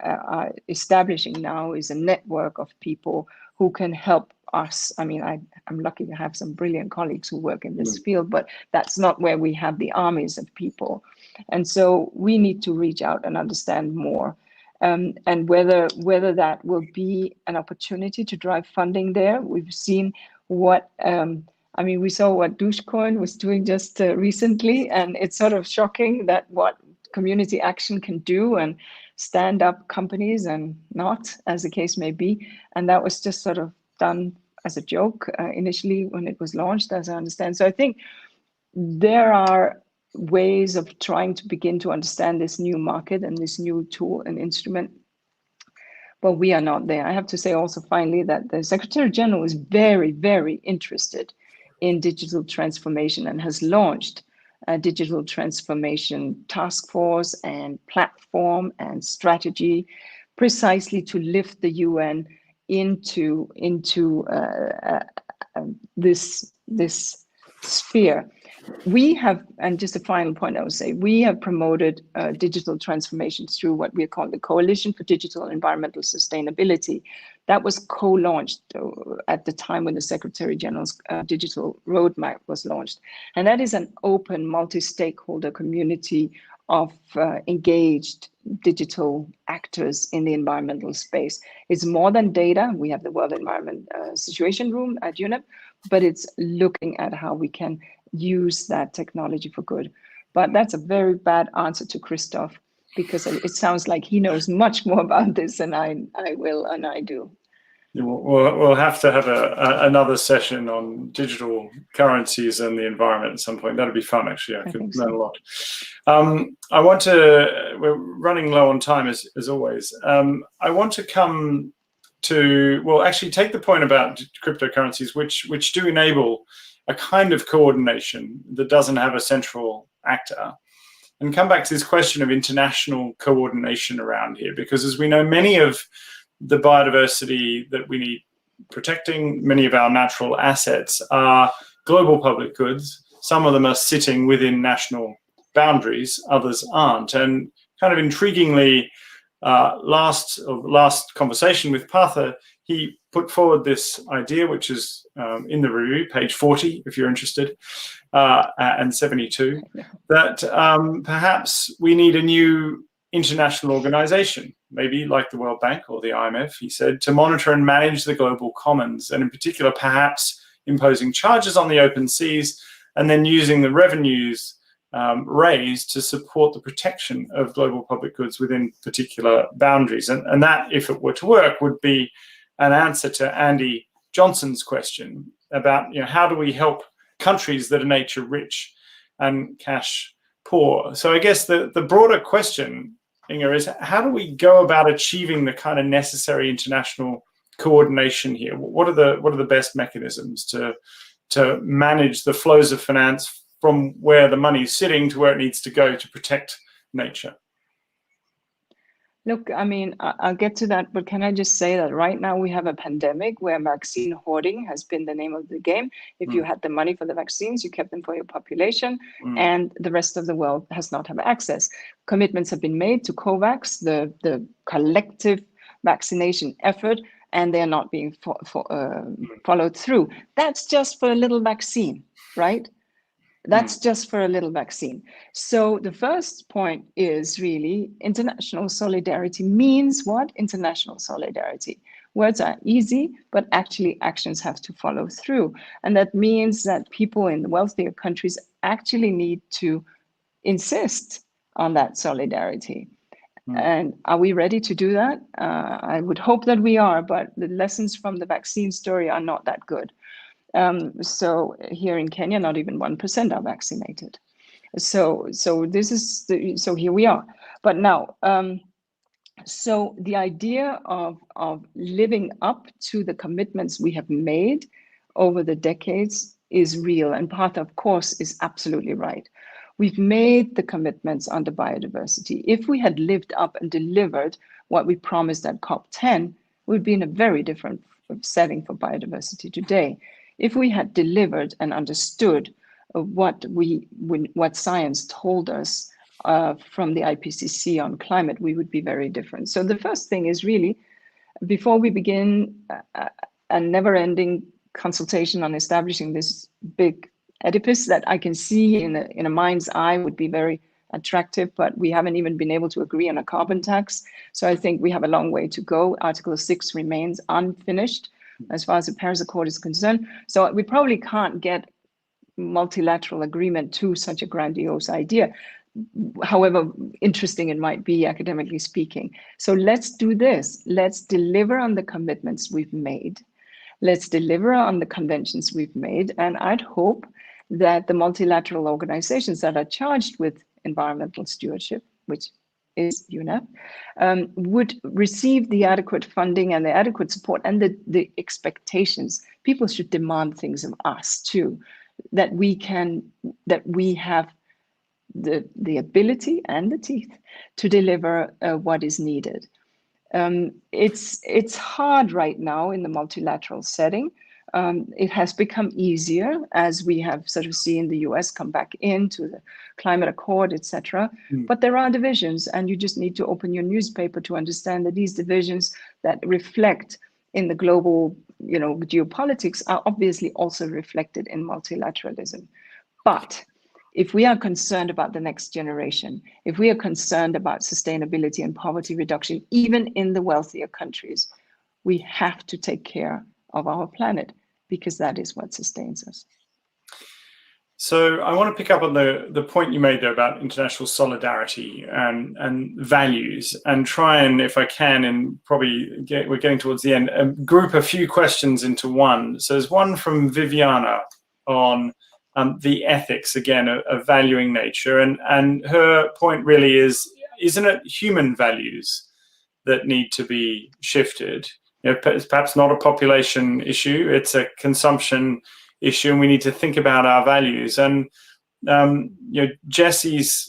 establishing now is a network of people who can help us. I mean, I'm lucky to have some brilliant colleagues who work in this field, but that's not where we have the armies of people. And so we need to reach out and understand more. And whether that will be an opportunity to drive funding there. We've seen what we saw what Dogecoin was doing just recently, and it's sort of shocking that what community action can do and stand up companies and not, as the case may be. And that was just sort of done as a joke initially when it was launched, as I understand. So I think there are ways of trying to begin to understand this new market and this new tool and instrument. But we are not there. I have to say also finally that the Secretary General is very, very interested in digital transformation and has launched a digital transformation task force and platform and strategy precisely to lift the UN into this sphere. We have, and just a final point I would say, we have promoted digital transformation through what we call the Coalition for Digital and Environmental Sustainability. That was co-launched at the time when the Secretary General's digital roadmap was launched. And that is an open multi-stakeholder community of engaged digital actors in the environmental space. It's more than data. We have the World Environment Situation Room at UNEP, but it's looking at how we can use that technology for good. But that's a very bad answer to Christoph, because it sounds like he knows much more about this than I do. We'll have to have another session on digital currencies and the environment at some point. That'd be fun, actually. I could learn a lot. We're running low on time as always. I want to come to, well, actually take the point about cryptocurrencies, which do enable a kind of coordination that doesn't have a central actor, and come back to this question of international coordination around here, because as we know, many of the biodiversity that we need protecting, many of our natural assets are global public goods. Some of them are sitting within national boundaries, others aren't. And kind of intriguingly, last conversation with Partha, he put forward this idea, which is in the review, page 40, if you're interested, and 72, that perhaps we need a new international organization, maybe like the World Bank or the IMF, he said, to monitor and manage the global commons, and in particular, perhaps imposing charges on the open seas and then using the revenues raised to support the protection of global public goods within particular boundaries. And that, if it were to work, would be an answer to Andy Johnson's question about, how do we help countries that are nature rich and cash poor? So I guess the broader question, Inger, is how do we go about achieving the kind of necessary international coordination here? What are the best mechanisms to manage the flows of finance from where the money is sitting to where it needs to go to protect nature? Look, I'll get to that, but can I just say that right now we have a pandemic where vaccine hoarding has been the name of the game. If you had the money for the vaccines, you kept them for your population, and the rest of the world has not have access. Commitments have been made to COVAX, the collective vaccination effort, and they're not being followed through. That's just for a little vaccine, right? That's just for a little vaccine. So the first point is really international solidarity means what? International solidarity. Words are easy, but actually actions have to follow through. And that means that people in the wealthier countries actually need to insist on that solidarity. And are we ready to do that? I would hope that we are, but the lessons from the vaccine story are not that good. So here in Kenya, not even 1% are vaccinated. So this is so here we are. But now, so the idea of living up to the commitments we have made over the decades is real, and Partha, of course, is absolutely right. We've made the commitments on the biodiversity. If we had lived up and delivered what we promised at COP10, we'd be in a very different setting for biodiversity today. If we had delivered and understood what science told us from the IPCC on climate, we would be very different. So the first thing is really, before we begin a never-ending consultation on establishing this big edifice that I can see in a mind's eye would be very attractive, but we haven't even been able to agree on a carbon tax. So I think we have a long way to go. Article 6 remains unfinished as far as the Paris Accord is concerned. So we probably can't get multilateral agreement to such a grandiose idea, however interesting it might be academically speaking. So let's do this. Let's deliver on the commitments we've made. Let's deliver on the conventions we've made. And I'd hope that the multilateral organizations that are charged with environmental stewardship, which is UNEP, would receive the adequate funding and the adequate support and the expectations. People should demand things of us too, that we have the ability and the teeth to deliver what is needed. It's hard right now in the multilateral setting. It has become easier as we have sort of seen the US come back into the climate accord, etc. But there are divisions, and you just need to open your newspaper to understand that these divisions that reflect in the global, geopolitics are obviously also reflected in multilateralism. But if we are concerned about the next generation, if we are concerned about sustainability and poverty reduction, even in the wealthier countries, we have to take care of our planet, because that is what sustains us. So I want to pick up on the point you made there about international solidarity and values, and try and, if I can, and probably we're getting towards the end, group a few questions into one. So there's one from Viviana on the ethics, again, of valuing nature. And her point really is, isn't it human values that need to be shifted? It's perhaps not a population issue, it's a consumption issue, and we need to think about our values. And Jessie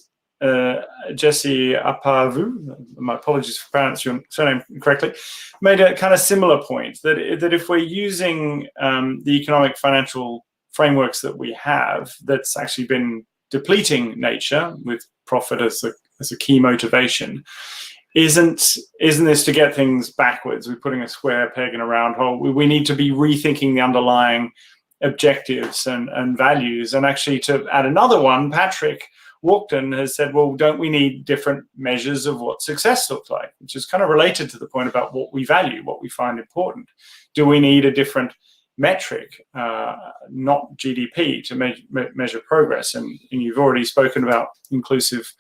Apavu, my apologies for pronouncing your surname incorrectly, made a kind of similar point, that if we're using the economic financial frameworks that we have, that's actually been depleting nature with profit as a key motivation, isn't this to get things backwards? We're putting a square peg in a round hole. We need to be rethinking the underlying objectives and values. And actually, to add another one, Patrick Walkden has said, well, don't we need different measures of what success looks like? Which is kind of related to the point about what we value, what we find important. Do we need a different metric, not GDP, to measure progress? And you've already spoken about inclusive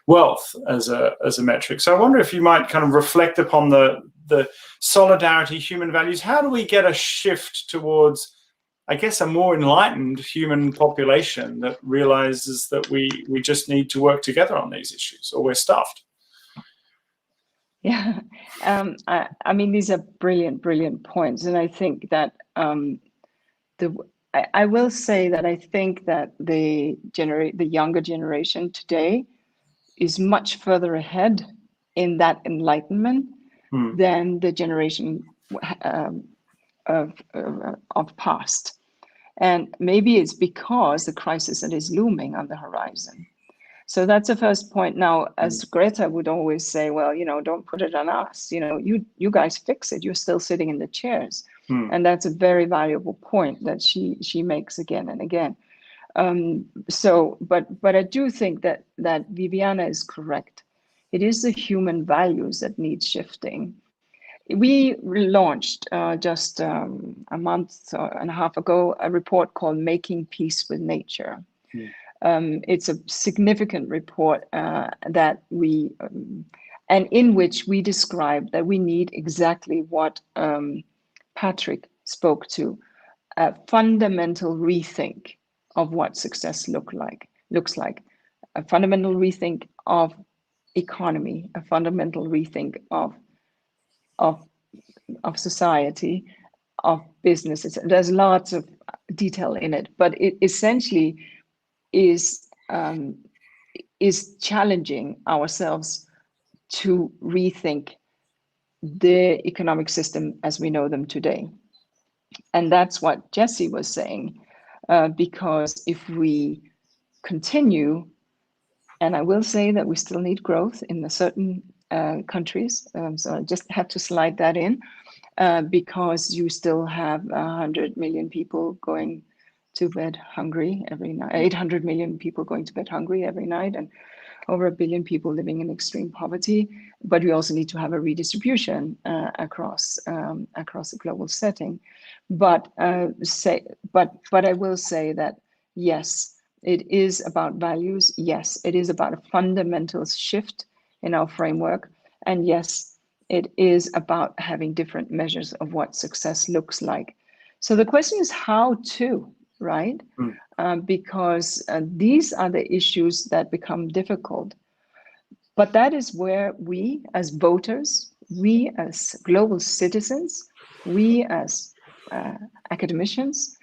wealth as a metric. So I wonder if you might kind of reflect upon the solidarity, human values. How do we get a shift towards, I guess, a more enlightened human population that realizes that we just need to work together on these issues, or we're stuffed? Yeah, I mean, these are brilliant points. And I think that I will say that I think that the younger generation today is much further ahead in that enlightenment than the generation of past. And maybe it's because the crisis that is looming on the horizon. So that's the first point. Now, as Greta would always say, well, don't put it on us. You guys fix it. You're still sitting in the chairs. And that's a very valuable point that she makes again and again. But I do think that Viviana is correct. It is the human values that need shifting. We launched just a month and a half ago a report called Making Peace with Nature. It's a significant report that and in which we describe that we need exactly what Patrick spoke to, a fundamental rethink of what success looks like, a fundamental rethink of economy, a fundamental rethink of society, of businesses. There's lots of detail in it, but it essentially is challenging ourselves to rethink the economic system as we know them today. And that's what Jesse was saying, because if we continue, and I will say that we still need growth in the certain countries, so I just have to slide that in, because you still have 100 million people going to bed hungry every night, 800 million people going to bed hungry every night, and over 1 billion people living in extreme poverty. But we also need to have a redistribution across a global setting. But I will say that yes, it is about values. Yes, it is about a fundamental shift in our framework, and yes, it is about having different measures of what success looks like. So the question is how to, right? Because these are the issues that become difficult. But that is where we as voters, we as global citizens, we as academicians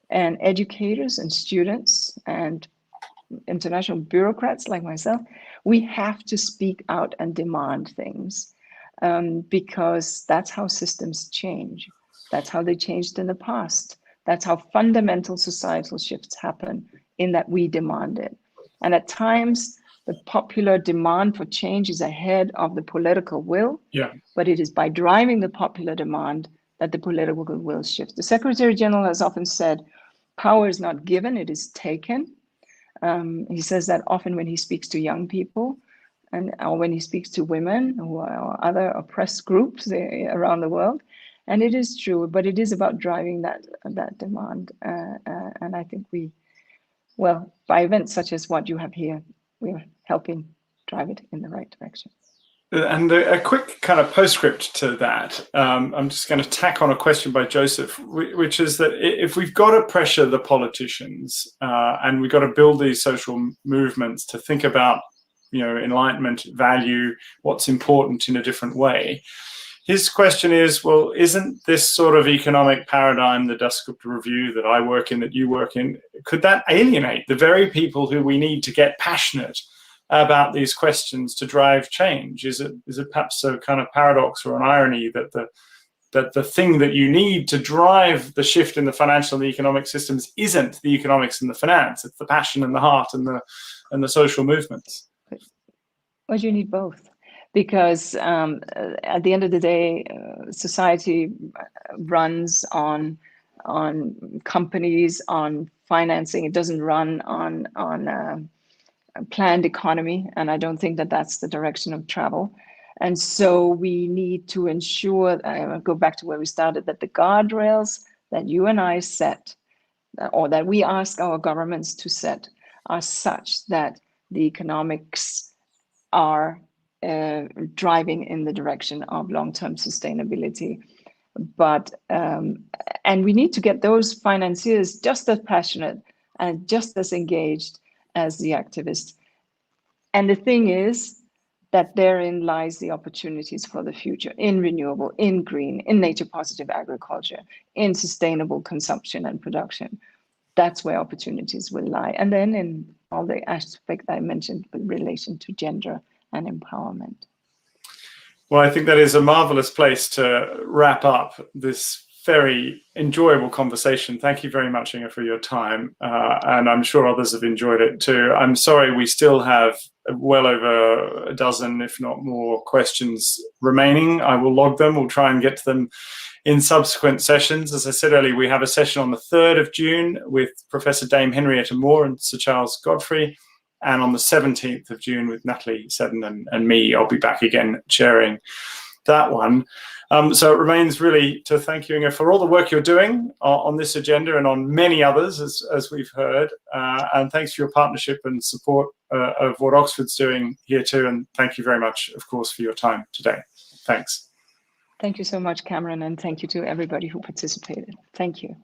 and educators and students and international bureaucrats like myself, we have to speak out and demand things, because that's how systems change. That's how they changed in the past. That's how fundamental societal shifts happen, in that we demand it. And at times, the popular demand for change is ahead of the political will. Yeah. But it is by driving the popular demand that the political will shifts. The Secretary General has often said, power is not given, it is taken. He says that often when he speaks to young people, or when he speaks to women or other oppressed groups around the world. And it is true, but it is about driving that demand. And I think by events such as what you have here, we're helping drive it in the right direction. And a quick kind of postscript to that, I'm just going to tack on a question by Joseph, which is that if we've got to pressure the politicians and we've got to build these social movements to think about, enlightenment, value, what's important in a different way, his question is, well, isn't this sort of economic paradigm, the Dasgupta review that I work in, that you work in, could that alienate the very people who we need to get passionate about these questions to drive change? Is it perhaps a kind of paradox or an irony that the thing that you need to drive the shift in the financial and the economic systems isn't the economics and the finance, it's the passion and the heart and the social movements? Well, you need both, because at the end of the day, society runs on companies, on financing. It doesn't run on a planned economy, and I don't think that that's the direction of travel. And so we need to ensure, I'll go back to where we started, that the guardrails that you and I set, or that we ask our governments to set, are such that the economics are driving in the direction of long-term sustainability. But and we need to get those financiers just as passionate and just as engaged as the activists. And the thing is that therein lies the opportunities for the future, in renewable, in green, in nature positive agriculture, in sustainable consumption and production. That's where opportunities will lie. And then in all the aspects I mentioned in relation to gender and empowerment. Well, I think that is a marvelous place to wrap up this very enjoyable conversation. Thank you very much, Inger, for your time. And I'm sure others have enjoyed it too. I'm sorry we still have well over a dozen, if not more, questions remaining. I will log them. We'll try and get to them in subsequent sessions. As I said earlier, we have a session on the 3rd of June with Professor Dame Henrietta Moore and Sir Charles Godfrey. And on the 17th of June with Natalie Seddon and me. I'll be back again chairing that one. So it remains really to thank you, Inger, for all the work you're doing on this agenda and on many others, as we've heard. And thanks for your partnership and support of what Oxford's doing here too. And thank you very much, of course, for your time today. Thanks. Thank you so much, Cameron, and thank you to everybody who participated. Thank you.